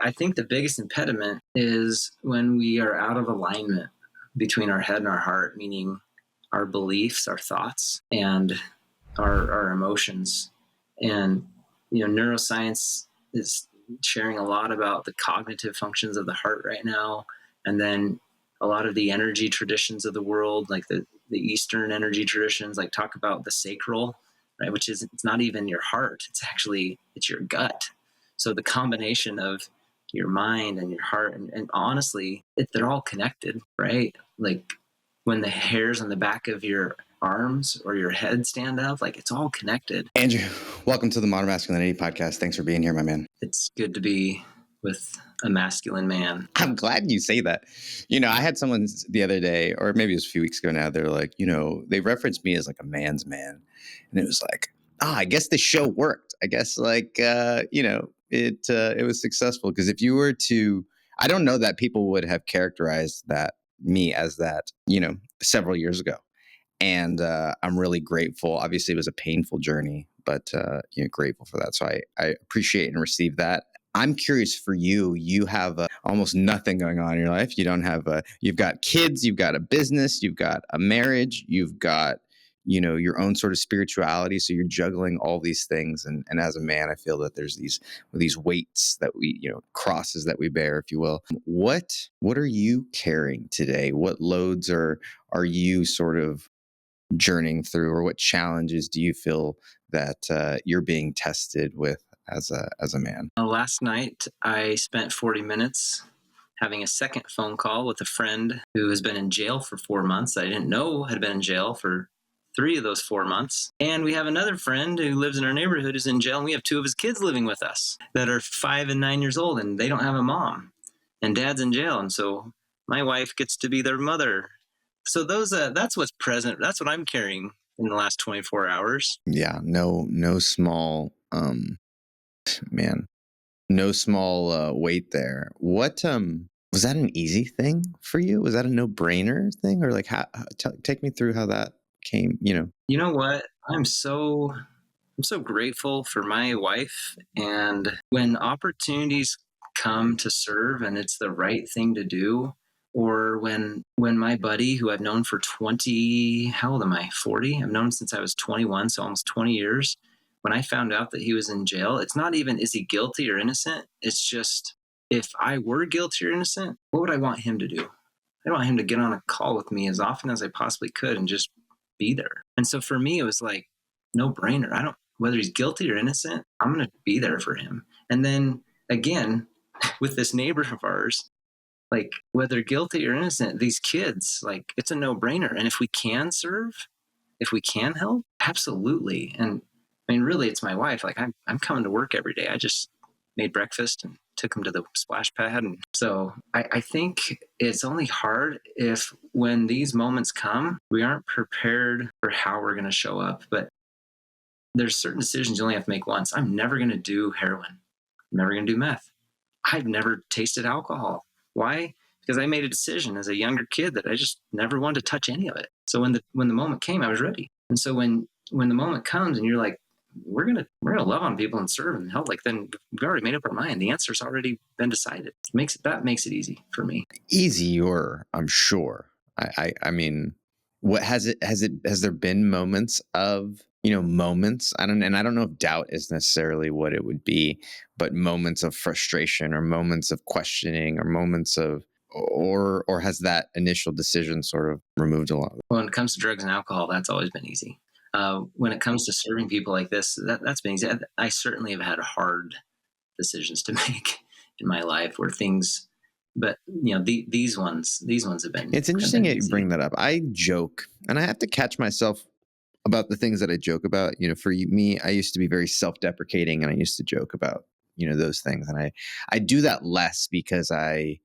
I think the biggest impediment is when we are out of alignment between our head and our heart, meaning our beliefs, our thoughts, and our emotions. And, neuroscience is sharing a lot about the cognitive functions of the heart right now. And then a lot of the energy traditions of the world, like the Eastern energy traditions, like talk about the sacral, right? Which is, it's not even your heart. It's your gut. So the combination of your mind and your heart, and honestly, they're all connected, right? Like when the hairs on the back of your arms or your head stand up, like it's all connected. Andrew, welcome to the Modern Masculinity podcast. Thanks for being here, my man. It's good to be with a masculine man. I'm glad you say that. I had someone the other day, or maybe it was a few weeks ago now, they're like, they referenced me as like a man's man. And it was like, I guess the show worked. I guess it was successful. Because if you were to, I don't know that people would have characterized me as that, several years ago. And I'm really grateful. Obviously, it was a painful journey, but grateful for that. So I appreciate and receive that. I'm curious for you. You have almost nothing going on in your life. You don't have you've got kids, you've got a business, you've got a marriage, you've got your own sort of spirituality. So you're juggling all these things. And as a man, I feel that there's these weights that we crosses that we bear, if you will. What are you carrying today? What loads are you sort of journeying through, or what challenges do you feel that you're being tested with as a man? Last night, I spent 40 minutes having a second phone call with a friend who has been in jail for 4 months. I didn't know had been in jail for 3 of those 4 months. And we have another friend who lives in our neighborhood who's in jail, and we have 2 of his kids living with us that are 5 and 9 years old, and they don't have a mom, and dad's in jail. And so my wife gets to be their mother. So that's what's present. That's what I'm carrying in the last 24 hours. Yeah, no small, man, no small weight there. What was that an easy thing for you? Was that a no-brainer thing, or like take me through how that came? You know what? I'm so grateful for my wife. And when opportunities come to serve and it's the right thing to do, or when my buddy who I've known for 20, how old am I? 40? I've known him since I was 21, so almost 20 years. When I found out that he was in jail, it's not even, is he guilty or innocent? It's just, if I were guilty or innocent, what would I want him to do? I want him to get on a call with me as often as I possibly could and just be there. And so for me, it was like no brainer. Whether he's guilty or innocent, I'm going to be there for him. And then again, with this neighbor of ours, like whether guilty or innocent, these kids, like it's a no-brainer. And if we can serve, if we can help, absolutely. And I mean, really, it's my wife. Like I'm coming to work every day. I just made breakfast and took him to the splash pad. And so I think it's only hard if when these moments come, we aren't prepared for how we're going to show up. But there's certain decisions you only have to make once. I'm never going to do heroin. I'm never going to do meth. I've never tasted alcohol. Why? Because I made a decision as a younger kid that I just never wanted to touch any of it. So when the moment came, I was ready. And so when the moment comes and you're like, we're gonna love on people and serve and help, like then we've already made up our mind. The answer's already been decided. That makes it easy for me. Easier, I'm sure. I mean, what has there been moments of moments? I don't know if doubt is necessarily what it would be, but moments of frustration or moments of questioning or moments of or has that initial decision sort of removed a lot? When it comes to drugs and alcohol, that's always been easy. When it comes to serving people like this, that's been easy. I certainly have had hard decisions to make in my life where things, but these ones have been. It's interesting that you bring that up. I joke, and I have to catch myself about the things that I joke about. For me, I used to be very self-deprecating, and I used to joke about those things, and I do that less because I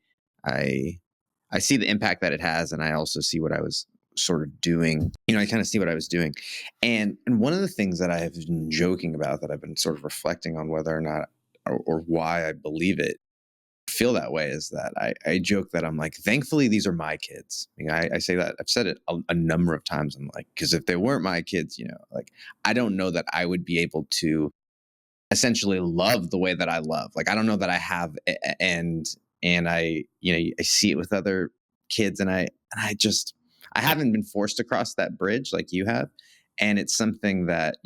see the impact that it has, and I also see what I was sort of doing. I kind of see what I was doing, and one of the things that I have been joking about, that I've been sort of reflecting on whether or not or why I believe it, feel that way, is that I joke that I'm like, thankfully these are my kids. I say that, I've said it a number of times. I'm like, because if they weren't my kids, like I don't know that I would be able to essentially love the way that I love. Like I don't know that I have, and I, I see it with other kids, and I just I haven't been forced to cross that bridge like you have, and it's something that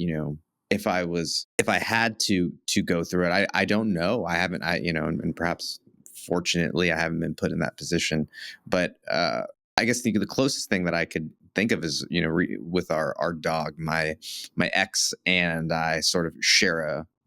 if I had to go through it, I don't know. I haven't, and perhaps fortunately I haven't been put in that position, but I guess the closest thing that I could think of is with our dog, my ex and I sort of we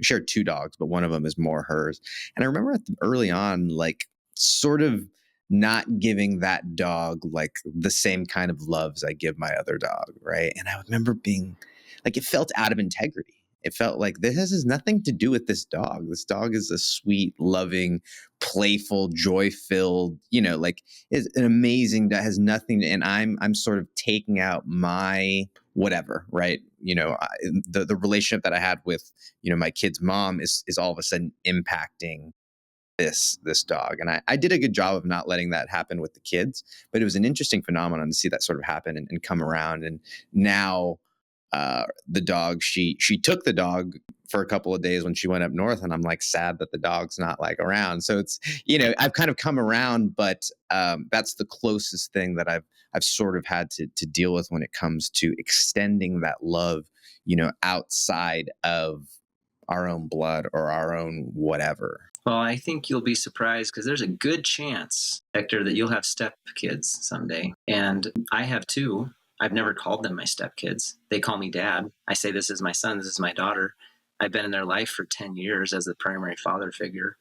share two dogs, but one of them is more hers. And I remember early on, like sort of not giving that dog like the same kind of loves I give my other dog, right? And I remember being like, it felt out of integrity. It felt like this has nothing to do with this dog. This dog is a sweet, loving, playful, joy-filled, like is an amazing that has nothing. And I'm sort of taking out my whatever, right? The relationship that I had with my kid's mom is all of a sudden impacting this dog. And I did a good job of not letting that happen with the kids, but it was an interesting phenomenon to see that sort of happen and come around. And now the dog, she took the dog for a couple of days when she went up north, and I'm like sad that the dog's not like around. So it's I've kind of come around, but that's the closest thing that I've sort of had to deal with when it comes to extending that love, outside of our own blood or our own whatever. Well, I think you'll be surprised because there's a good chance, Hector, that you'll have step kids someday. And I have two. I've never called them my step kids. They call me dad. I say, this is my son, this is my daughter. I've been in their life for 10 years as the primary father figure.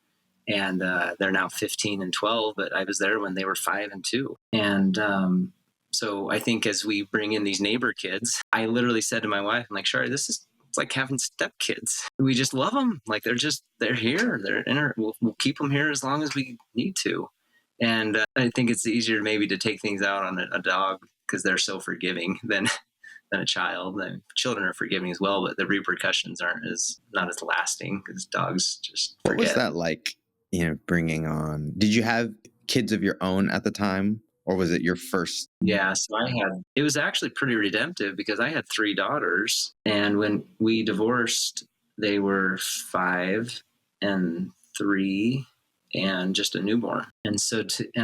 And they're now 15 and 12, but I was there when they were 5 and 2. And so I think as we bring in these neighbor kids, I literally said to my wife, I'm like, Shari, it's like having stepkids. We just love them. Like they're here. We'll keep them here as long as we need to. And I think it's easier maybe to take things out on a dog because they're so forgiving than a child. And children are forgiving as well, but the repercussions aren't as not as lasting because dogs just What was forget. that like, bringing on? Did you have kids of your own at the time, or was it your first? Yeah, so it was actually pretty redemptive because I had three daughters. And when we divorced, they were 5 and 3 and just a newborn. And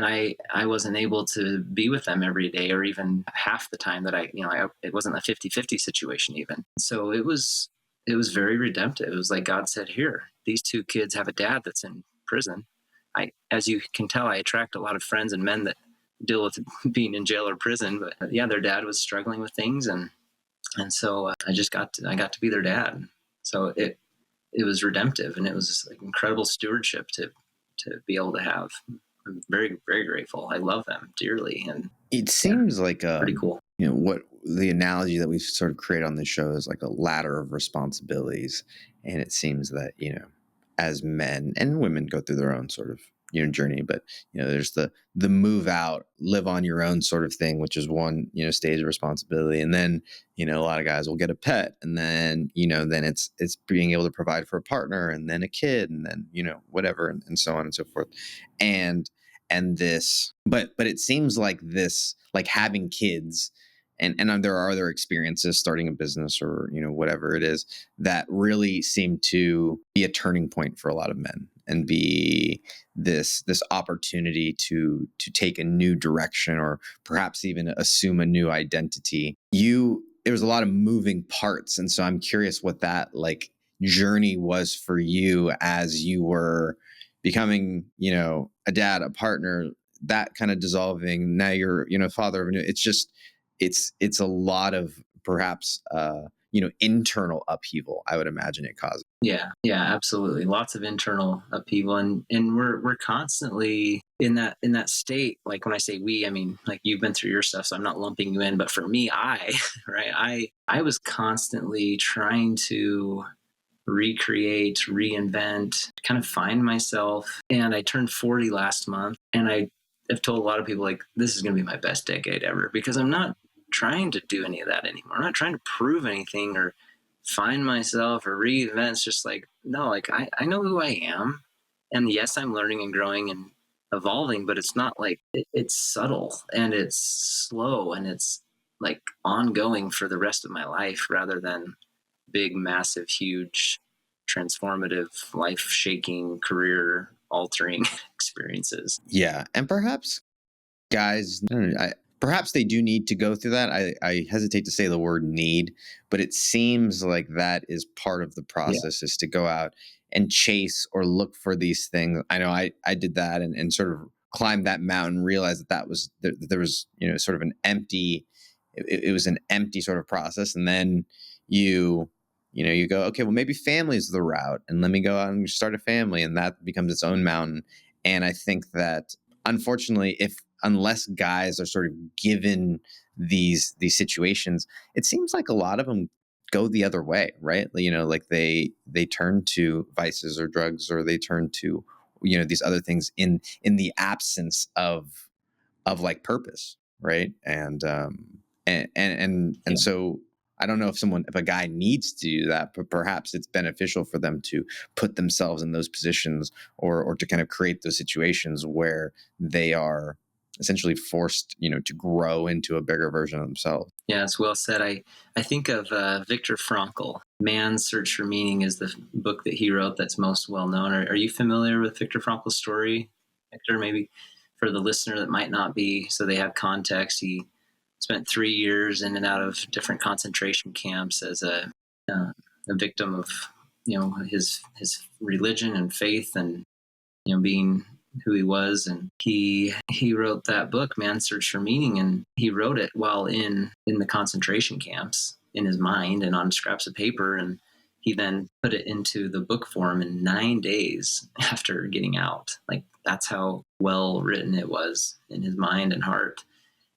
I wasn't able to be with them every day or even half the time that it wasn't a 50-50 situation even. So it was very redemptive. It was like God said, here, these two kids have a dad that's in prison. As you can tell, I attract a lot of friends and men that deal with being in jail or prison, but yeah, their dad was struggling with things, and so I got to be their dad. So it was redemptive, and it was just like incredible stewardship to be able to have. I'm very, very grateful. I love them dearly, and It yeah, seems like pretty cool. what the analogy that we've sort of created on this show is like a ladder of responsibilities, and it seems that as men and women go through their own sort of journey, but there's the move out, live on your own sort of thing, which is one stage of responsibility, and then a lot of guys will get a pet, and then then it's being able to provide for a partner, and then a kid, and then whatever, and so on and so forth, and this, but it seems like this, like having kids, and there are other experiences, starting a business or whatever it is, that really seem to be a turning point for a lot of men and be this opportunity to take a new direction or perhaps even assume a new identity. There was a lot of moving parts, and so I'm curious what that like journey was for you as you were becoming a dad, a partner, that kind of dissolving. Now you're father of a new. It's just it's a lot of perhaps internal upheaval, I would imagine it causes. Yeah, yeah, absolutely. Lots of internal upheaval, and we're constantly in that state. Like when I say we, I mean like you've been through your stuff, so I'm not lumping you in. But for me, right, I was constantly trying to recreate, reinvent, kind of find myself. And I turned 40 last month, and I have told a lot of people like this is going to be my best decade ever because I'm not trying to do any of that anymore. I'm not trying to prove anything or find myself or reinvent. It's just like no, like I know who I am, and yes, I'm learning and growing and evolving, but it's not like it's subtle and it's slow and it's like ongoing for the rest of my life rather than big, massive, huge transformative, life shaking, career altering experiences. Yeah. And perhaps guys, no, perhaps they do need to go through that. I hesitate to say the word need, but it seems like that is part of the Yeah. process, is to go out and chase or look for these things. I know I did that, and sort of climbed that mountain, realized that there was, sort of an empty, it was an empty sort of process. And then you go, okay, well, maybe family is the route, and let me go out and start a family, and that becomes its own mountain. And I think that, unfortunately, if unless guys are sort of given these situations, it seems like a lot of them go the other way, right? Like they turn to vices or drugs, or they turn to these other things in the absence of like purpose, right? And Yeah. so I don't know if a guy needs to do that, but perhaps it's beneficial for them to put themselves in those positions, or to kind of create those situations where they are essentially forced, to grow into a bigger version of themselves. Yeah, it's well said. I think of Viktor Frankl. Man's Search for Meaning is the book that he wrote that's most well known. Are you familiar with Viktor Frankl's story, Hector? Maybe for the listener that might not be, so they have context. He spent 3 years in and out of different concentration camps as a victim of his religion and faith, and being who he was. And he wrote that book, Man's Search for Meaning, and he wrote it while in the concentration camps, in his mind and on scraps of paper. And he then put it into the book form in 9 days after getting out. Like, that's how well written it was in his mind and heart.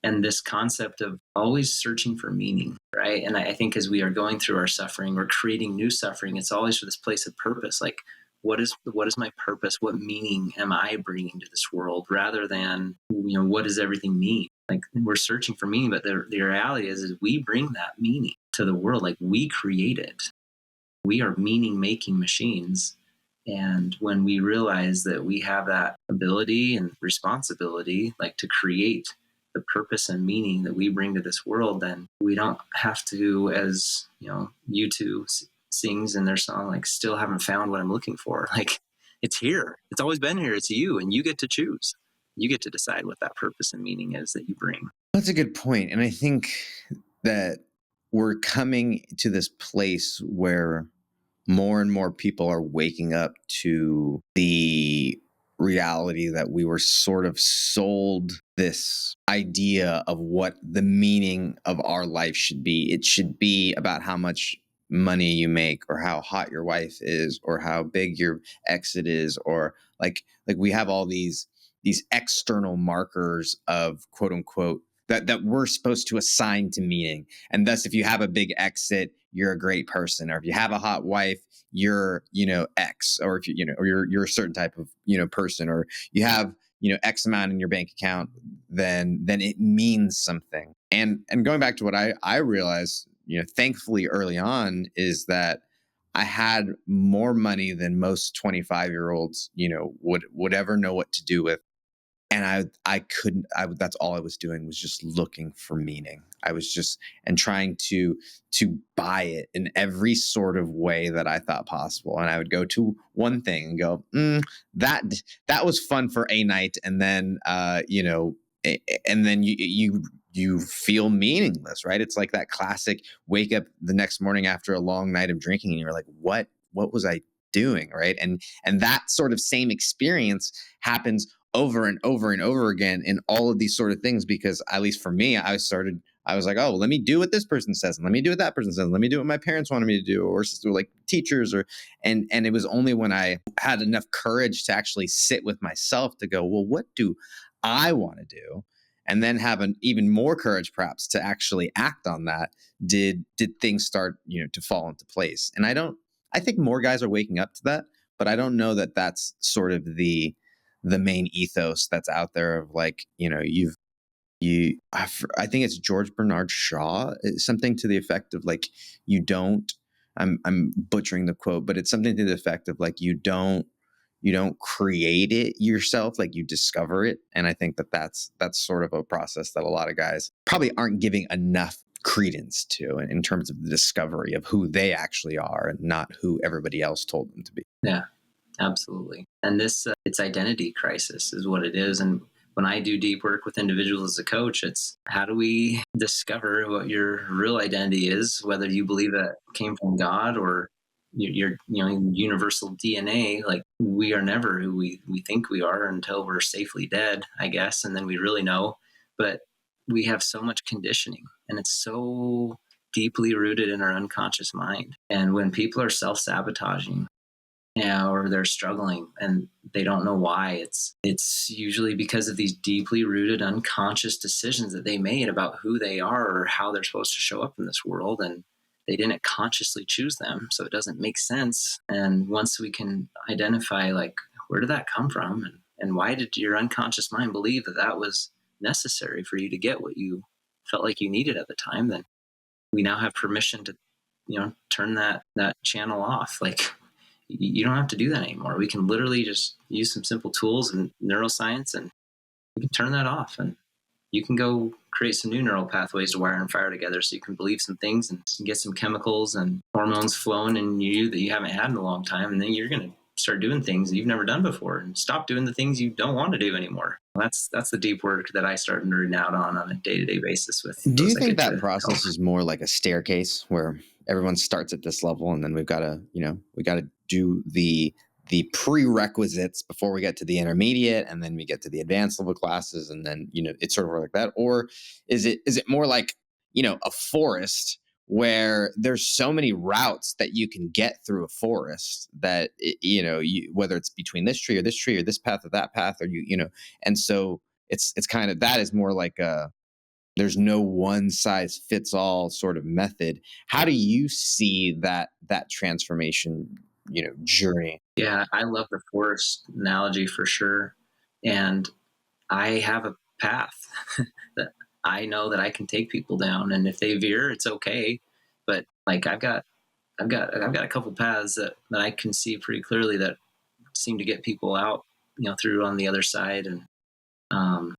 And this concept of always searching for meaning, right? And I think as we are going through our suffering, we're creating new suffering. It's always for this place of purpose. Like, what is my purpose? What meaning am I bringing to this world? Rather than, what does everything mean? Like, we're searching for meaning, but the reality is we bring that meaning to the world. Like, we create it. We are meaning making machines. And when we realize that we have that ability and responsibility, like, to create the purpose and meaning that we bring to this world, then we don't have to, as U2 sings in their song, like, still haven't found what I'm looking for. Like, it's here. It's always been here. It's you, and you get to choose. You get to decide what that purpose and meaning is that you bring. That's a good point. And I think that we're coming to this place where more and more people are waking up to the reality that we were sort of sold this idea of what the meaning of our life should be. It should be about how much money you make, or how hot your wife is, or how big your exit is, or like we have all these external markers of quote unquote that we're supposed to assign to meaning. And thus, if you have a big exit, you're a great person. Or if you have a hot wife, you're, X. Or if or you're a certain type of, person. Or you have, X amount in your bank account, then it means something. And going back to what I realized, thankfully early on, is that I had more money than most 25-year-olds, would ever know what to do with. And I couldn't, that's all I was doing, was just looking for meaning. I was just, and trying to buy it in every sort of way that I thought possible. And I would go to one thing and go, that that was fun for a night. And then and then you feel meaningless, right? It's like that classic wake up the next morning after a long night of drinking, and you're like, what was I doing, right? And that sort of same experience happens over and over and over again in all of these sort of things. Because at least for me, I was like, oh, well, let me do what this person says, and let me do what that person says, let me do what my parents wanted me to do, or like teachers, or and it was only when I had enough courage to actually sit with myself to go, well, what do I want to do? And then have an even more courage, perhaps, to actually act on that, did things start, to fall into place. And I think more guys are waking up to that, but I don't know that that's sort of the main ethos that's out there of, like, I think it's George Bernard Shaw, something to the effect of, like, you don't, I'm butchering the quote, but it's something to the effect of, like, you don't create it yourself, like, you discover it. And I think that that's sort of a process that a lot of guys probably aren't giving enough credence to in terms of the discovery of who they actually are and not who everybody else told them to be. Yeah. Absolutely. And this, it's identity crisis is what it is. And when I do deep work with individuals as a coach, it's how do we discover what your real identity is, whether you believe that came from God or your universal DNA. Like we are never who we think we are until we're safely dead, I guess. And then we really know. But we have so much conditioning and it's so deeply rooted in our unconscious mind. And when people are self-sabotaging, or they're struggling and they don't know why, it's usually because of these deeply rooted unconscious decisions that they made about who they are or how they're supposed to show up in this world, and they didn't consciously choose them, so it doesn't make sense. And once we can identify, like, where did that come from, and why did your unconscious mind believe that that was necessary for you to get what you felt like you needed at the time, then we now have permission to turn that channel off. Like, you don't have to do that anymore. We can literally just use some simple tools and neuroscience, and we can turn that off. And you can go create some new neural pathways to wire and fire together so you can believe some things and get some chemicals and hormones flowing in you that you haven't had in a long time. And then you're going to start doing things that you've never done before and stop doing the things you don't want to do anymore. That's the deep work that I start nerding out on a day-to-day basis with Do you those I think get that to help. process is more like a staircase where everyone starts at this level and then we've got to, we got to do the prerequisites before we get to the intermediate and then we get to the advanced level classes and then, it's sort of like that? Or is it more like, a forest where there's so many routes that you can get through a forest that, whether it's between this tree or this tree or this path or that path or and so it's kind of, that is more like a, there's no one size fits all sort of method. How do you see that transformation, journey? Yeah, I love the forest analogy for sure. And I have a path that I know that I can take people down, and if they veer, it's okay. But like I've got a couple paths that I can see pretty clearly that seem to get people out, through on the other side, um,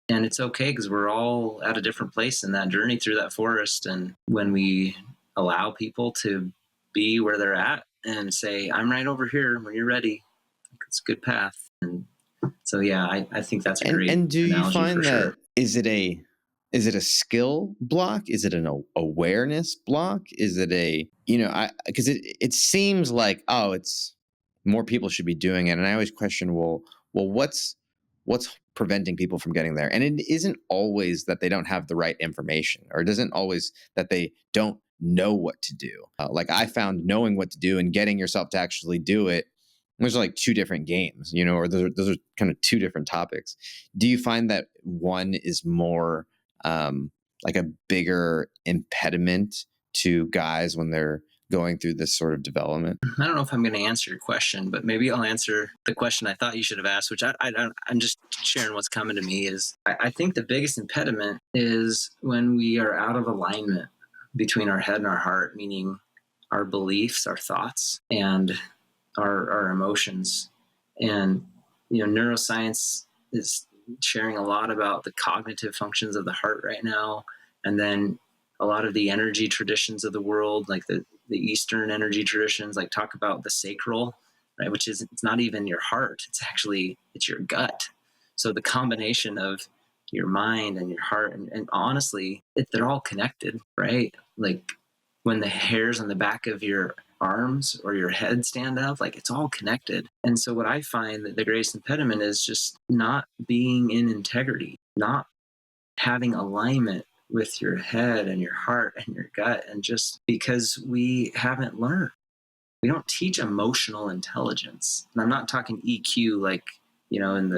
and it's okay because we're all at a different place in that journey through that forest. And when we allow people to be where they're at and say, "I'm right over here when you're ready," it's a good path. And so, yeah, I think that's a great And do you analogy for find sure. that, is it a skill block? Is it an awareness block? Is it a, I because it seems like, oh, it's more people should be doing it. And I always question, well, what's preventing people from getting there? And it isn't always that they don't have the right information, or it isn't always that they don't know what to do. Like I found knowing what to do and getting yourself to actually do it, those are like two different games, or those are kind of two different topics. Do you find that one is more like a bigger impediment to guys when they're going through this sort of development? I don't know if I'm going to answer your question, but maybe I'll answer the question I thought you should have asked, which I'm just sharing what's coming to me. Is I think the biggest impediment is when we are out of alignment between our head and our heart, meaning our beliefs, our thoughts, and our emotions. And neuroscience is sharing a lot about the cognitive functions of the heart right now, and then a lot of the energy traditions of the world, like the Eastern energy traditions, like talk about the sacral, right? Which is, it's not even your heart; it's your gut. So the combination of your mind and your heart, and honestly, they're all connected, right? Like when the hairs on the back of your arms or your head stand up, like it's all connected. And so what I find that the greatest impediment is just not being in integrity, not having alignment with your head and your heart and your gut. And just because we haven't learned, we don't teach emotional intelligence. And I'm not talking EQ, like, in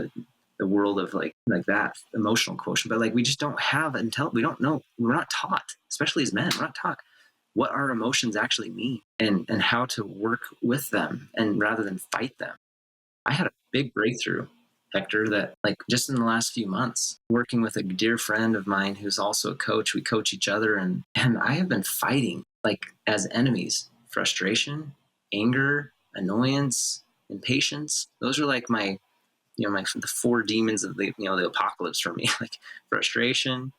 the world of like that emotional quotient, but like we just don't have we don't know, we're not taught, especially as men, we're not taught what our emotions actually mean, and how to work with them, and rather than fight them. I had a big breakthrough, Hector, that like just in the last few months, working with a dear friend of mine who's also a coach. We coach each other, and I have been fighting like as enemies: frustration, anger, annoyance, impatience. Those are like my the four demons of the apocalypse for me, like frustration,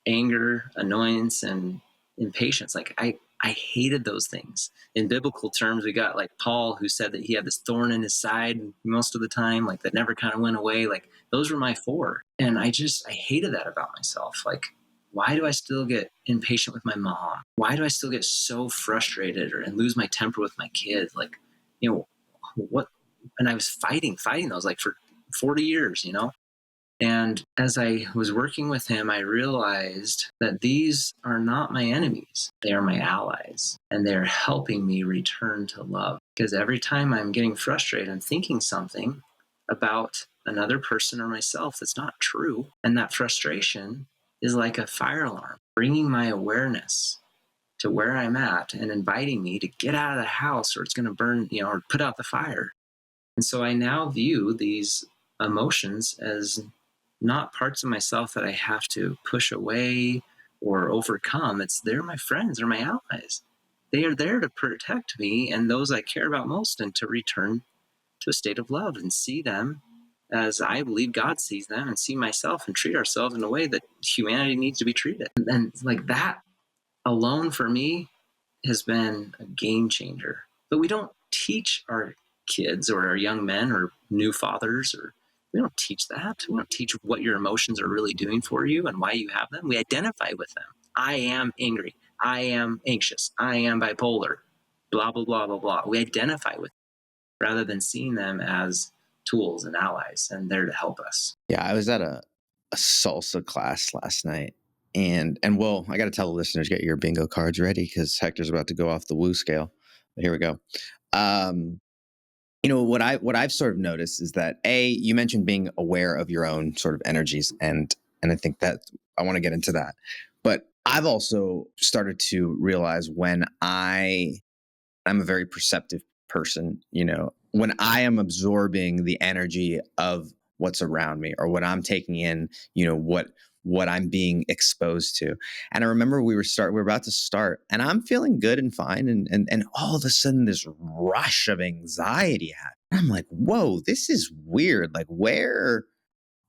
anger, annoyance, and impatience. Like I hated those things. In biblical terms, we got like Paul, who said that he had this thorn in his side most of the time, like that never kind of went away. Like those were my four. And I hated that about myself. Like, why do I still get impatient with my mom? Why do I still get so frustrated and lose my temper with my kids? Like, you know, what? And I was fighting those like for 40 years, you know? And as I was working with him, I realized that these are not my enemies. They are my allies. And they're helping me return to love. Because every time I'm getting frustrated, I'm thinking something about another person or myself that's not true. And that frustration is like a fire alarm, bringing my awareness to where I'm at and inviting me to get out of the house or it's going to burn, you know, or put out the fire. And so I now view these emotions as not parts of myself that I have to push away or overcome. It's they're my friends, they're my allies. They are there to protect me and those I care about most and to return to a state of love and see them as I believe God sees them and see myself and treat ourselves in a way that humanity needs to be treated. And like that alone for me has been a game changer. But we don't teach our kids or our young men or new fathers or we don't teach that. We don't teach what your emotions are really doing for you and why you have them. We identify with them. I am angry. I am anxious. I am bipolar. Blah, blah, blah, blah, blah. We identify with them rather than seeing them as tools and allies and there to help us. Yeah, I was at a salsa class last night. And well, I got to tell the listeners, get your bingo cards ready because Hector's about to go off the woo scale. But here we go. Um, what I've sort of noticed is that you mentioned being aware of your own sort of energies, and I think that I want to get into that. But I've also started to realize when I'm a very perceptive person, when I am absorbing the energy of what's around me or what I'm taking in, what I'm being exposed to. And I remember we were about to start and I'm feeling good and fine. And all of a sudden this rush of anxiety happened. I'm like, whoa, this is weird. Like where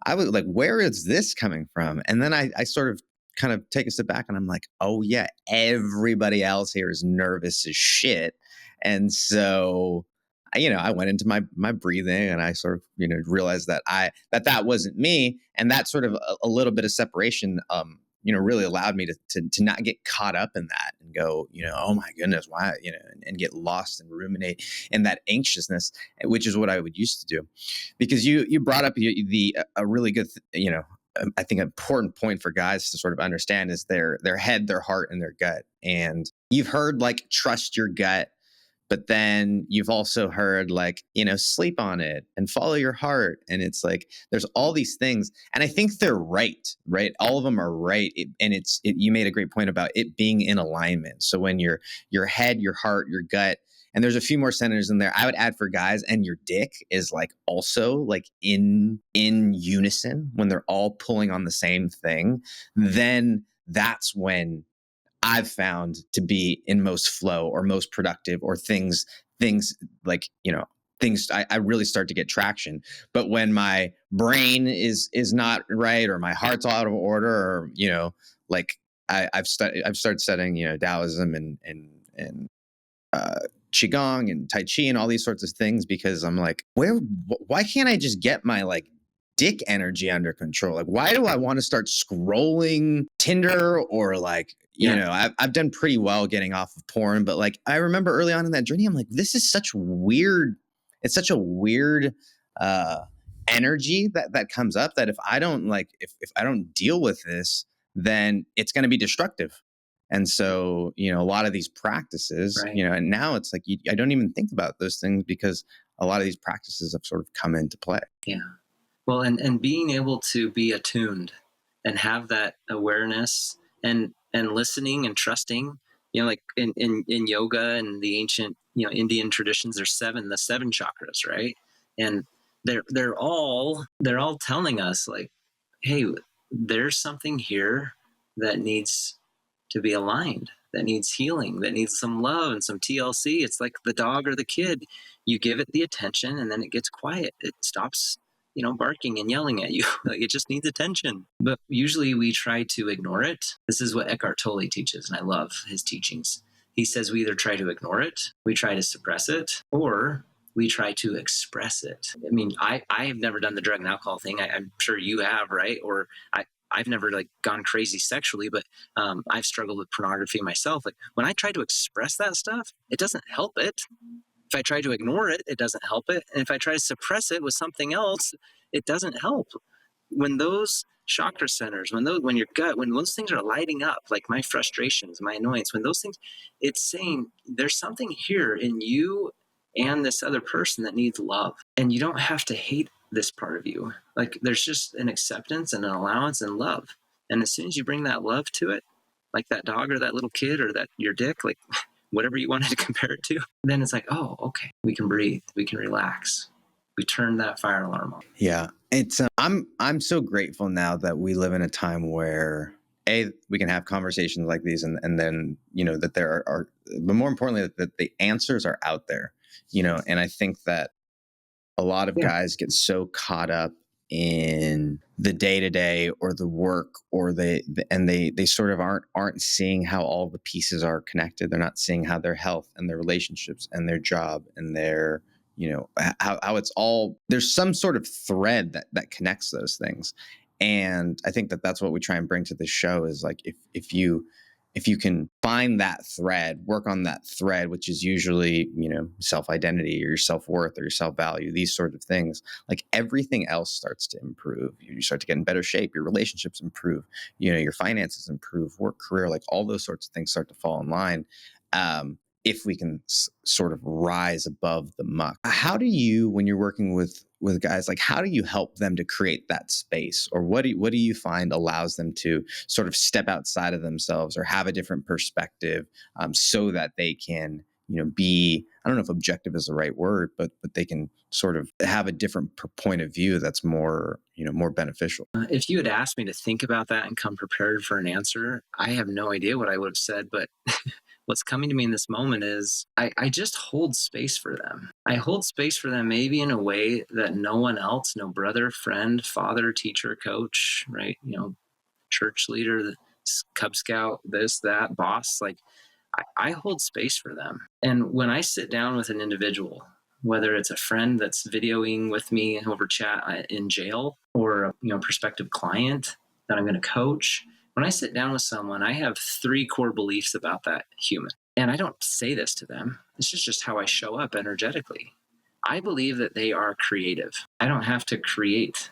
is this coming from? And then I sort of kind of take a step back and I'm like, oh yeah, everybody else here is nervous as shit. And so, I went into my breathing and I sort of, realized that that wasn't me. And that sort of a little bit of separation, really allowed me to not get caught up in that and go, oh my goodness, why, and get lost and ruminate in that anxiousness, which is what I would used to do. Because you brought up a really good, I think an important point for guys to sort of understand is their head, their heart, and their gut. And you've heard like trust your gut, but then you've also heard like, sleep on it and follow your heart. And it's like there's all these things, and I think they're right? All of them are right. You made a great point about it being in alignment. So when your head, your heart, your gut, and there's a few more centers in there. I would add for guys, and your dick is like also like in unison when they're all pulling on the same thing. Then that's when I've found to be in most flow or most productive or things like, things I really start to get traction. But when my brain is not right or my heart's out of order or, like I've started studying, Taoism and uh, qigong and tai chi and all these sorts of things because I'm like, why can't I just get my like dick energy under control? Like, why do I want to start scrolling Tinder or like, I've done pretty well getting off of porn, but like, I remember early on in that journey, I'm like, this is such weird. It's such a weird, uh, energy that comes up that if I don't if I don't deal with this, then it's going to be destructive. And so, a lot of these practices, Right. and now it's like I don't even think about those things because a lot of these practices have sort of come into play. Yeah. Well, and being able to be attuned and have that awareness and listening and trusting, like in yoga and the ancient, Indian traditions, there's the seven chakras, right? And they're all telling us like, hey, there's something here that needs to be aligned, that needs healing, that needs some love and some TLC. It's like the dog or the kid. You give it the attention and then it gets quiet. It stops barking and yelling at you. Like, it just needs attention. But usually we try to ignore it. This is what Eckhart Tolle teaches, and I love his teachings. He says we either try to ignore it, we try to suppress it, or we try to express it. I mean, I have never done the drug and alcohol thing. I'm sure you have, right? Or I've never like gone crazy sexually, but I've struggled with pornography myself. Like when I try to express that stuff, it doesn't help it. If I try to ignore it, it doesn't help it. And if I try to suppress it with something else, it doesn't help. When those chakra centers, when your gut, when those things are lighting up, like my frustrations, my annoyance, when those things, it's saying there's something here in you and this other person that needs love. And you don't have to hate this part of you. Like there's just an acceptance and an allowance and love. And as soon as you bring that love to it, like that dog or that little kid or that your dick, like whatever you wanted to compare it to, then it's like, oh, okay, we can breathe, we can relax. We turn that fire alarm on. Yeah, it's I'm so grateful now that we live in a time where we can have conversations like these, and then that there are, but more importantly that the answers are out there, and I think that a lot of Yeah. guys get so caught up in the day to day or the work, or they sort of aren't seeing how all the pieces are connected. They're not seeing how their health and their relationships and their job and their how it's all, there's some sort of thread that connects those things. And I think that that's what we try and bring to the show is like, if you can find that thread, work on that thread, which is usually, self-identity or your self-worth or your self-value, these sorts of things, like everything else starts to improve. You start to get in better shape, your relationships improve, your finances improve, work, career, like all those sorts of things start to fall in line. If we can sort of rise above the muck. How do you, when you're working with guys, like how do you help them to create that space, or what do you find allows them to sort of step outside of themselves or have a different perspective, so that they can be, I don't know if objective is the right word, but they can sort of have a different point of view that's more more beneficial. If you had asked me to think about that and come prepared for an answer, I have no idea what I would have said. But what's coming to me in this moment is I just hold space for them. I hold space for them maybe in a way that no one else, no brother, friend, father, teacher, coach, right? Church leader, the Cub Scout, this, that, boss. Like I hold space for them. And when I sit down with an individual, whether it's a friend that's videoing with me over chat in jail, or a prospective client that I'm going to coach, when I sit down with someone, I have three core beliefs about that human. And I don't say this to them. This is just how I show up energetically. I believe that they are creative. I don't have to create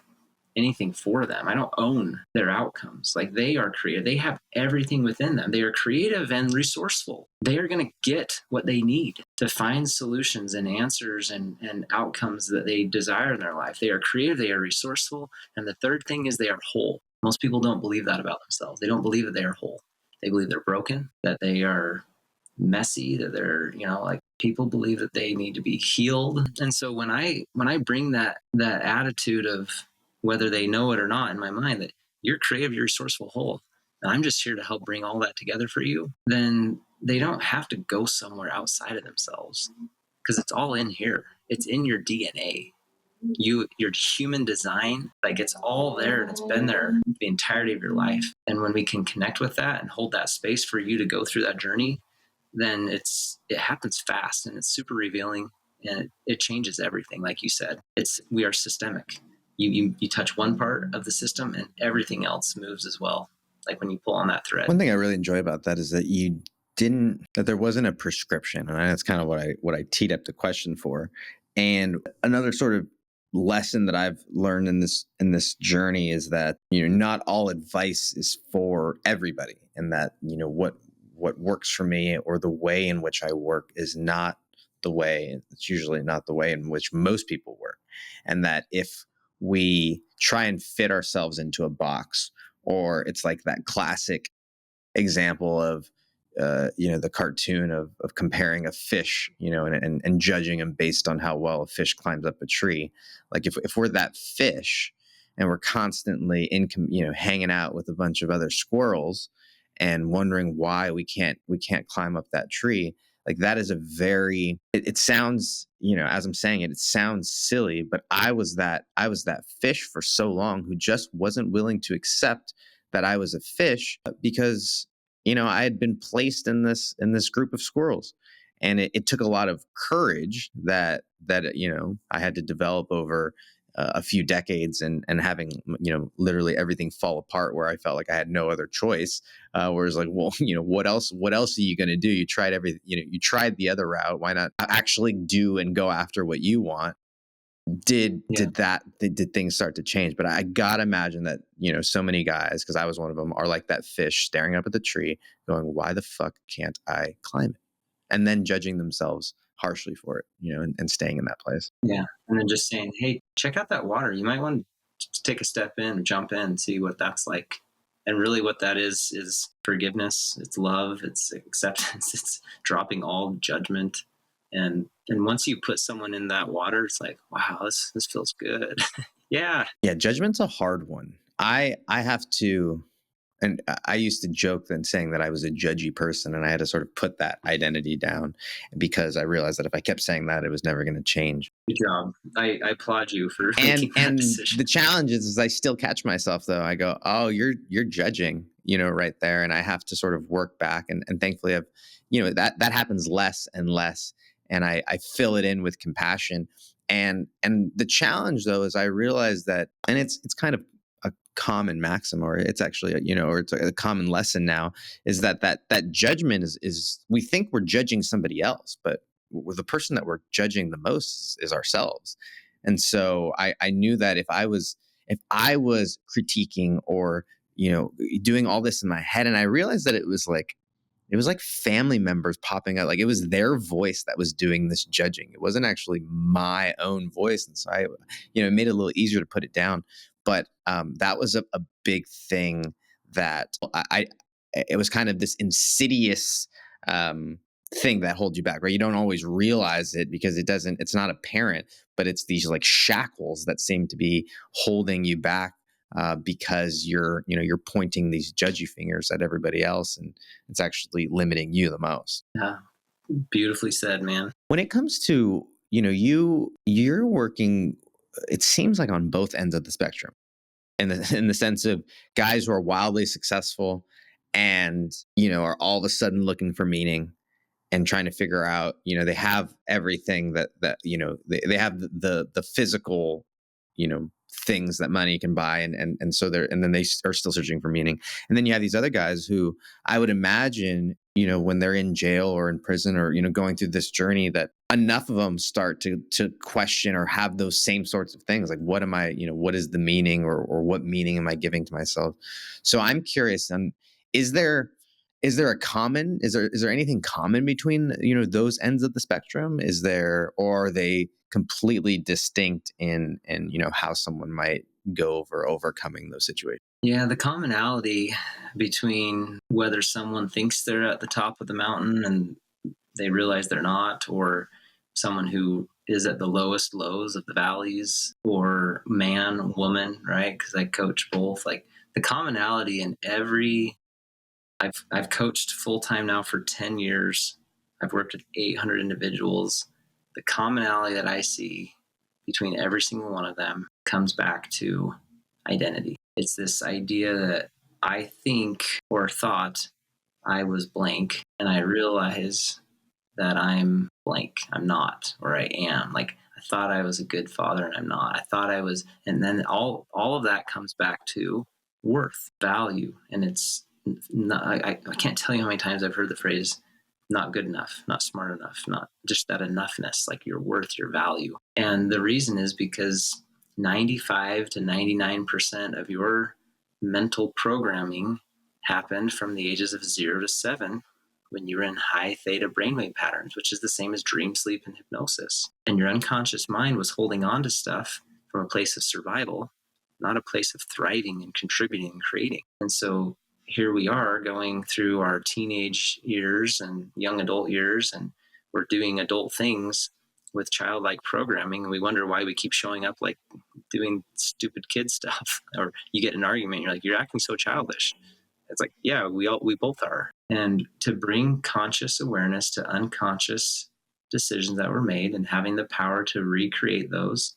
anything for them. I don't own their outcomes. Like they are creative. They have everything within them. They are creative and resourceful. They are going to get what they need to find solutions and answers and outcomes that they desire in their life. They are creative. They are resourceful. And the third thing is they are whole. Most people don't believe that about themselves. They don't believe that they are whole. They believe they're broken, that they are messy, that they're, like people believe that they need to be healed. And so when I bring that attitude of, whether they know it or not, in my mind, that you're creative, you're resourceful, whole, and I'm just here to help bring all that together for you, then they don't have to go somewhere outside of themselves, because it's all in here. It's in your DNA. Your human design, like it's all there, and it's been there the entirety of your life. And when we can connect with that and hold that space for you to go through that journey, then it happens fast, and it's super revealing, and it changes everything. Like you said, we are systemic. You touch one part of the system and everything else moves as well, like when you pull on that thread. One thing I really enjoy about that is that that there wasn't a prescription, and that's kind of what I teed up the question for. And another sort of lesson that I've learned in this journey is that not all advice is for everybody, and that what works for me or the way in which I work is not the way. It's usually not the way in which most people work, and that if we try and fit ourselves into a box, or it's like that classic example of the cartoon of comparing a fish, and judging him based on how well a fish climbs up a tree. Like if we're that fish and we're constantly hanging out with a bunch of other squirrels and wondering why we can't climb up that tree, Like that is a very, it sounds, as I'm saying it, it sounds silly, but I was that fish for so long who just wasn't willing to accept that I was a fish because, I had been placed in this group of squirrels. And it took a lot of courage that I had to develop over a few decades, and having literally everything fall apart where I felt like I had no other choice. Whereas like, well, what else are you going to do? You tried you tried the other route. Why not actually do and go after what you want? Yeah. Did things start to change? But I gotta imagine that so many guys, because I was one of them, are like that fish staring up at the tree going, why the fuck can't I climb it? And then judging themselves harshly for it, and staying in that place. Yeah. And then just saying, hey, check out that water. You might want to take a step in, jump in, see what that's like. And really, what that is forgiveness, it's love, it's acceptance, it's dropping all judgment. And once you put someone in that water, it's like, wow, this feels good. Yeah. Yeah, judgment's a hard one. I have to, and I used to joke then saying that I was a judgy person, and I had to sort of put that identity down because I realized that if I kept saying that, it was never going to change. Good job. I applaud you for And making that and decision. the challenge is I still catch myself though. I go, oh, you're judging, right there, and I have to sort of work back. And thankfully, I've, that happens less and less, and I fill it in with compassion. And the challenge though is I realize that, and it's kind of a common maxim, or it's actually or it's a common lesson now, is that judgment is we think we're judging somebody else, but the person that we're judging the most is ourselves. And so I knew that if I was critiquing or doing all this in my head, and I realized that it was like family members popping out, like it was their voice that was doing this judging. It wasn't actually my own voice, and so I, it made it a little easier to put it down. But that was a big thing that it was kind of this insidious um, thing that holds you back, right? You don't always realize it because it's not apparent, but it's these like shackles that seem to be holding you back because you're pointing these judgy fingers at everybody else, and it's actually limiting you the most. Yeah. Beautifully said, man. When it comes to you're working, it seems like on both ends of the spectrum, in the sense of guys who are wildly successful and are all of a sudden looking for meaning and trying to figure out, they have everything that they have the physical, things that money can buy, and so and then they are still searching for meaning. And then you have these other guys who I would imagine, when they're in jail or in prison, or going through this journey, that enough of them start to question or have those same sorts of things, like what am I, what is the meaning, or what meaning am I giving to myself? So I'm curious, is there is there anything common between those ends of the spectrum? Is there, or are they completely distinct in how someone might go over overcoming those situations? Yeah, the commonality between whether someone thinks they're at the top of the mountain and they realize they're not, or someone who is at the lowest lows of the valleys, or man, woman, right? Because I coach both. Like the commonality in every, I've coached full time now for 10 years. I've worked with 800 individuals. The commonality that I see between every single one of them comes back to identity. It's this idea that I think or thought I was blank, and I realize that I'm blank. I'm not, or I am. Like I thought I was a good father, and I'm not. I thought I was, and then all of that comes back to worth, value, and it's not. I can't tell you how many times I've heard the phrase "not good enough," "not smart enough," not just that enoughness, like your worth, your value. And the reason is because 95 to 99% of your mental programming happened from the ages of 0 to 7 when you were in high theta brainwave patterns, which is the same as dream sleep and hypnosis. And your unconscious mind was holding on to stuff from a place of survival, not a place of thriving and contributing and creating. And so here we are going through our teenage years and young adult years, and we're doing adult things with childlike programming, and we wonder why we keep showing up like doing stupid kid stuff. Or you get an argument, you're like, you're acting so childish. It's like, yeah, we both are. And to bring conscious awareness to unconscious decisions that were made and having the power to recreate those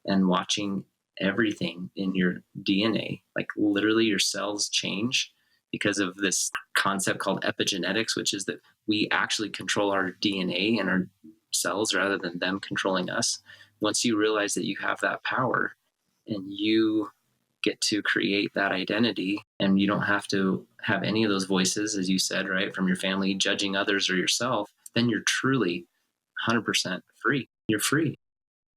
and watching everything in your DNA, like literally your cells change because of this concept called epigenetics, which is that we actually control our DNA and our cells rather than them controlling us. Once you realize that you have that power and you get to create that identity and you don't have to have any of those voices, as you said, right, from your family judging others or yourself, then you're truly 100% free. You're free.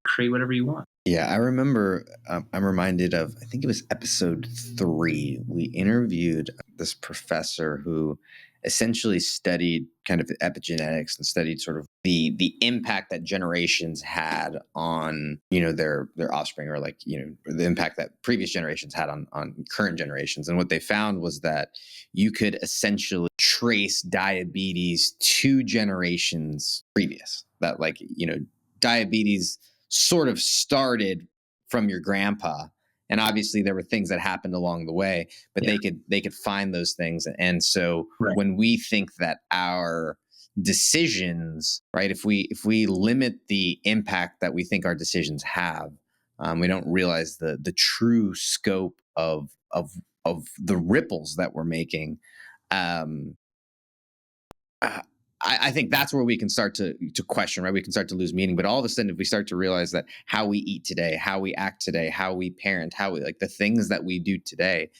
Create whatever you want. Yeah, I remember. I'm reminded of. I think it was episode 3. We interviewed this professor who essentially studied kind of epigenetics and studied sort of the impact that generations had on their offspring, or like the impact that previous generations had on current generations. And what they found was that you could essentially trace diabetes 2 generations previous. That diabetes sort of started from your grandpa, and obviously there were things that happened along the way, but Yeah. they could find those things. And so Right. when we think that our decisions, right, if we limit the impact that we think our decisions have, we don't realize the true scope of the ripples that we're making. um, uh, I think that's where we can start to question, right? We can start to lose meaning. But all of a sudden, if we start to realize that how we eat today, how we act today, how we parent, how we, like, the things that we do today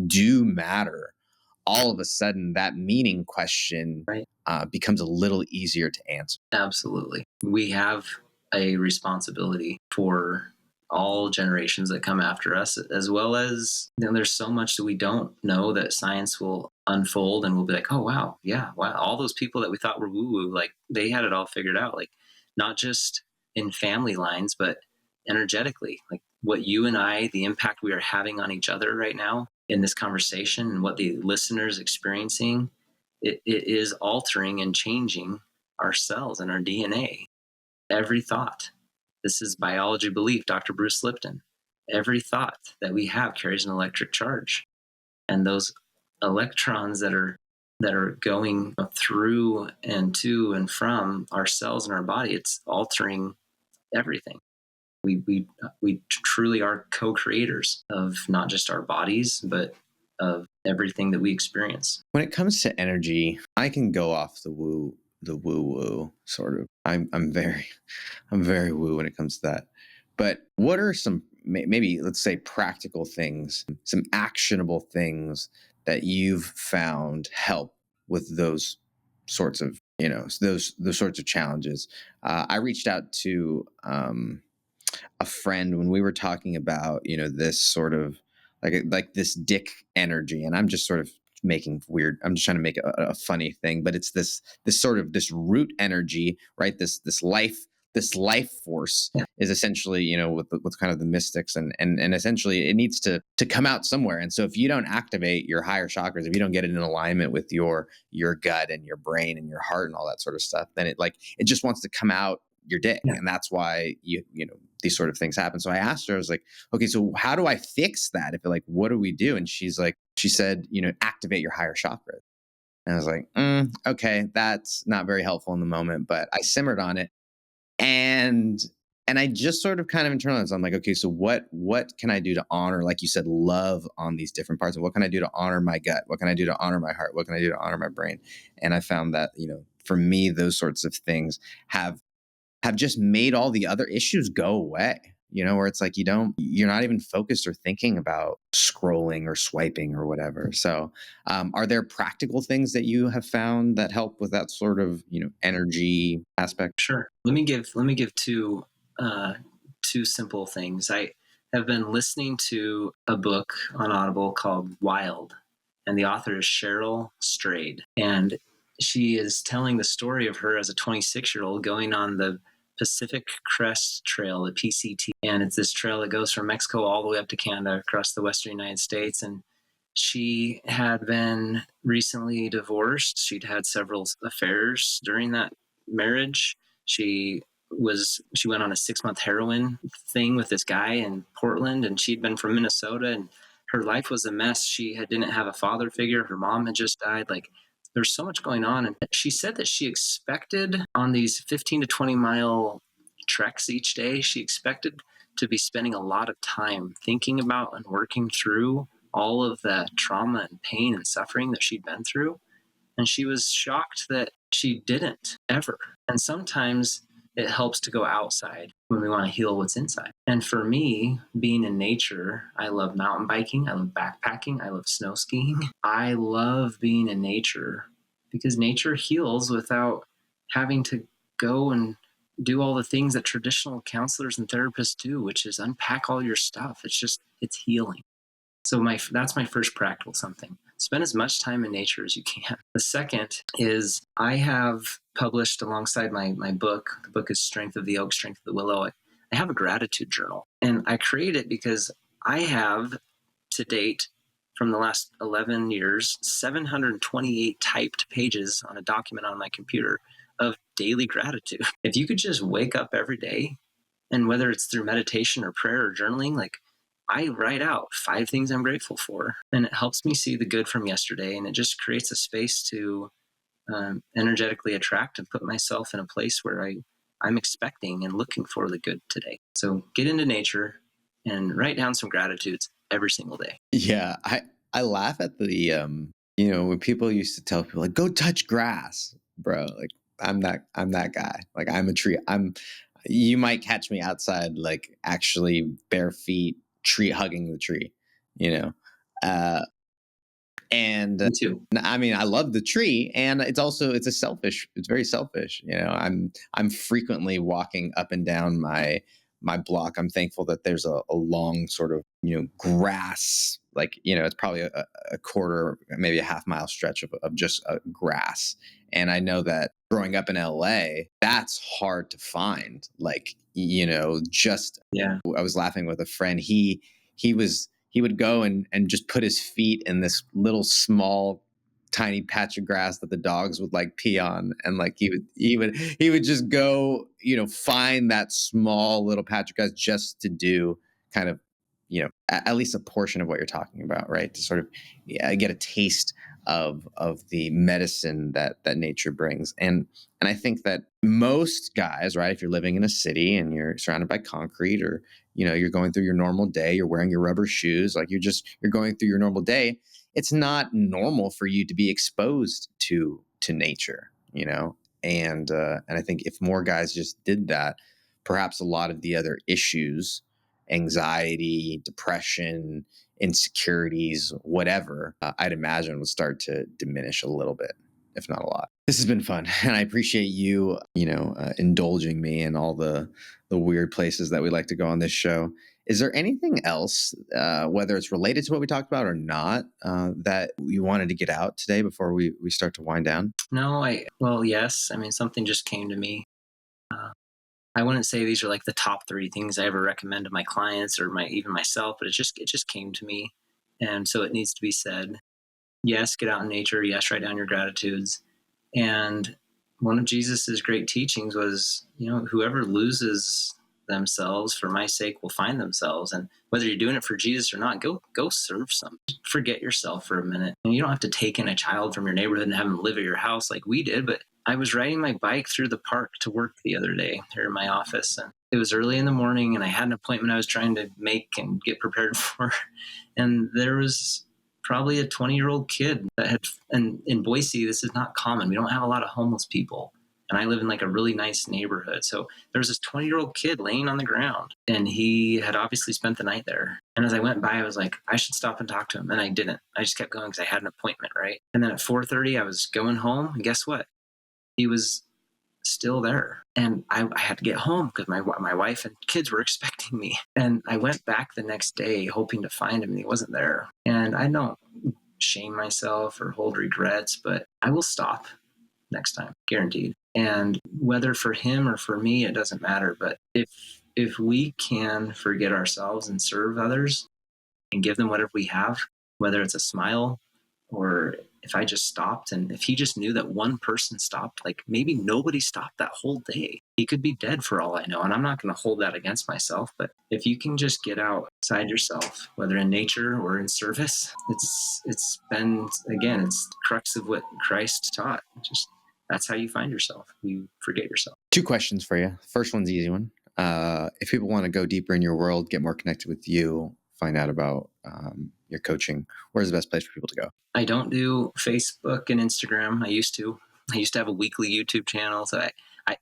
do matter, all of a sudden that meaning question Right. becomes a little easier to answer. Absolutely. We have a responsibility for all generations that come after us, as well as, there's so much that we don't know that science will unfold and we'll be like, oh, wow. Yeah. Wow. All those people that we thought were woo woo, like they had it all figured out, like not just in family lines, but energetically, like what you and I, the impact we are having on each other right now in this conversation and what the listeners experiencing, it is altering and changing our cells and our DNA. Every thought. This is biology belief, Dr. Bruce Lipton. Every thought that we have carries an electric charge. And those electrons that are going through and to and from our cells and our body, it's altering everything. We truly are co-creators of not just our bodies, but of everything that we experience. When it comes to energy, I can go off the woo woo sort of. I'm very woo when it comes to that. But what are some, maybe let's say, practical things, some actionable things that you've found help with those sorts of, those sorts of challenges? I reached out to a friend when we were talking about, this sort of like this dick energy, and I'm just sort of making weird, I'm just trying to make a funny thing, but it's this sort of this root energy, right? This life force Yeah. is essentially, with kind of the mystics, and essentially it needs to come out somewhere. And so if you don't activate your higher chakras, if you don't get it in alignment with your gut and your brain and your heart and all that sort of stuff, then it just wants to come out your dick. Yeah. And that's why these sort of things happen. So I asked her, I was like, okay, so how do I fix that? If like, what do we do? And she said, activate your higher chakra. And I was like, okay, that's not very helpful in the moment, but I simmered on it. And I just sort of kind of internalized. I'm like, okay, so what can I do to honor, like you said, love on these different parts? And what can I do to honor my gut? What can I do to honor my heart? What can I do to honor my brain? And I found that, for me, those sorts of things have just made all the other issues go away, where it's like you're not even focused or thinking about scrolling or swiping or whatever. So are there practical things that you have found that help with that sort of, energy aspect? Sure. Let me give two simple things. I have been listening to a book on Audible called Wild, and the author is Cheryl Strayed, and she is telling the story of her as a 26-year-old going on the Pacific Crest Trail, the PCT, and it's this trail that goes from Mexico all the way up to Canada across the western United States. And she had been recently divorced. She'd had several affairs during that marriage. She went on a 6-month heroin thing with this guy in Portland, and she'd been from Minnesota, and her life was a mess. Didn't have a father figure. Her mom had just died. Like, there's so much going on. And she said that she expected on these 15 to 20-mile treks each day, she expected to be spending a lot of time thinking about and working through all of the trauma and pain and suffering that she'd been through. And she was shocked that she didn't ever. And sometimes it helps to go outside when we want to heal what's inside. And for me, being in nature, I love mountain biking, I love backpacking, I love snow skiing. I love being in nature because nature heals without having to go and do all the things that traditional counselors and therapists do, which is unpack all your stuff. It's healing. So that's my first practical something. Spend as much time in nature as you can. The second is I have published alongside my book. The book is Strength of the Oak, Strength of the Willow. I have a gratitude journal, and I create it because I have to date from the last 11 years 728 typed pages on a document on my computer of daily gratitude. If you could just wake up every day, and whether it's through meditation or prayer or journaling, like, I write out 5 things I'm grateful for, and it helps me see the good from yesterday, and it just creates a space to energetically attract and put myself in a place where I'm expecting and looking for the good today. So get into nature and write down some gratitudes every single day. Yeah, I laugh at the when people used to tell people like go touch grass, bro. Like I'm that guy. Like I'm a tree. You might catch me outside like actually bare feet tree hugging the tree, you know. Uh and Me too. I mean, I love the tree, and it's very selfish. I'm frequently walking up and down my block. I'm thankful that there's a long sort of grass, like it's probably a quarter, maybe a half mile stretch of just grass. And I know that growing up in LA, that's hard to find. Like just Yeah. I was laughing with a friend. He would go and just put his feet in this little small tiny patch of grass that the dogs would like pee on, and like he would just go find that small little patch of grass just to do kind of at least a portion of what you're talking about, right? To sort of get a taste of the medicine that nature brings. And I think that most guys, right, if you're living in a city and you're surrounded by concrete, or you're going through your normal day, you're wearing your rubber shoes, like you're going through your normal day, it's not normal for you to be exposed to nature, and I think if more guys just did that, perhaps a lot of the other issues, anxiety, depression, insecurities, whatever, I'd imagine would start to diminish a little bit, if not a lot. This has been fun, and I appreciate you, indulging me in all the weird places that we like to go on this show. Is there anything else, whether it's related to what we talked about or not, that you wanted to get out today before we start to wind down? No, well, yes. I mean, something just came to me. Uh, I wouldn't say these are like the top 3 things I ever recommend to my clients or even myself, but it just came to me, and so it needs to be said. Yes, get out in nature. Yes, write down your gratitudes. And one of Jesus's great teachings was, whoever loses themselves for my sake will find themselves. And whether you're doing it for Jesus or not, go serve some. Forget yourself for a minute. And you don't have to take in a child from your neighborhood and have them live at your house like we did. But I was riding my bike through the park to work the other day here in my office, and it was early in the morning, and I had an appointment I was trying to make and get prepared for. And there was probably a 20-year-old kid and in Boise, this is not common. We don't have a lot of homeless people. And I live in like a really nice neighborhood. So there was this 20-year-old kid laying on the ground, and he had obviously spent the night there. And as I went by, I was like, I should stop and talk to him. And I didn't. I just kept going because I had an appointment, right? And then at 4:30, I was going home. And guess what? He was still there. And I had to get home because my wife and kids were expecting me. And I went back the next day hoping to find him, and he wasn't there. And I don't shame myself or hold regrets, but I will stop next time, guaranteed. And whether for him or for me, it doesn't matter. But if we can forget ourselves and serve others and give them whatever we have, whether it's a smile Or if I just stopped, and if he just knew that one person stopped, like maybe nobody stopped that whole day. He could be dead for all I know. And I'm not going to hold that against myself. But if you can just get outside yourself, whether in nature or in service, it's been, again, it's the crux of what Christ taught. Just that's how you find yourself. You forget yourself. Two questions for you. First one's the easy one. If people want to go deeper in your world, get more connected with you, find out about your coaching, where's the best place for people to go? I don't do Facebook and Instagram. I used to. I used to have a weekly YouTube channel. So I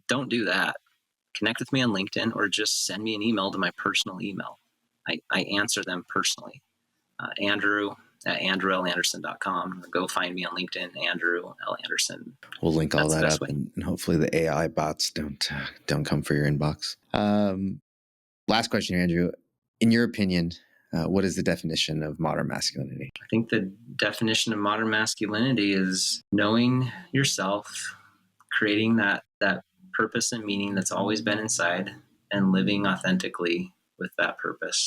don't do that. Connect with me on LinkedIn or just send me an email to my personal email. I answer them personally. Andrew at andrewlanderson.com, or go find me on LinkedIn, Andrew L. Anderson. We'll link all That's the that best up, way. and hopefully the AI bots don't come for your inbox. Last question, Andrew. In your opinion, what is the definition of modern masculinity? I think the definition of modern masculinity is knowing yourself, creating that purpose and meaning that's always been inside, and living authentically with that purpose.